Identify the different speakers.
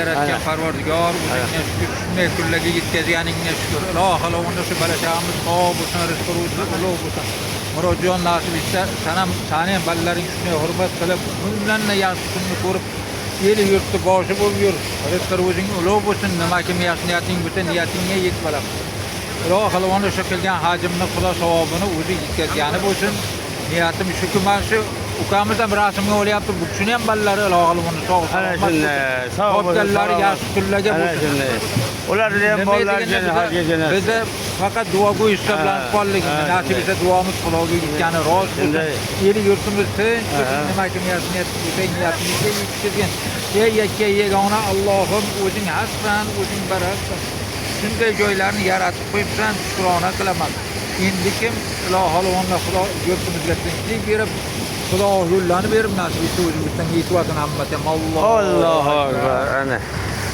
Speaker 1: yaratgan Parvardigor, o'zingga shukr, shunday kunlarga yetkazganingga shukr. Ilohim, unda shu barachamiz sog' bo'lsin, rizqimiz ulug' bo'lsin. Murodjon nasib etsa, sana ballaring shunday hurmat qilib, bundan yaxshi kunni ko'rib, el yurtni boshi bo'lib yur. Rizqing o'zing ulug' bo'lsin, nimaki yaxshi niyating bo'lsa, niyatingga yet balam. Ilohim, unda shu qilgan hajimni Xudo savobini o'zi yetkazgani bo'lsin. Niyatim shuki, men shu ukamiz ham rasmga olyapti. Bu kishini ham ballari Ilohim uni sog' topganlar yaxshi kunlarga bo'lsin.
Speaker 2: Ularni ham bolalarga hajga
Speaker 1: bizda faqat duogo'y hisoblanib qolligimiz, nasib etsa duomiz Xudoga yetgani rost bo'lsin. El yurtimiz tinch, nimaki niyatimizga yetkazgan. Yakka yegona Allohim, o'zing hassan, o'zing baraksan. Shunday joylarni yaratib qo'yibsan, shukrona qilaman. Endi kim Ilohim Xudo yurtimizga tinchlik berib, Xudo yo'llarni berib nasib etsa o'zimizdan yetib olsin hammatam. Allohu
Speaker 2: akbar. Ana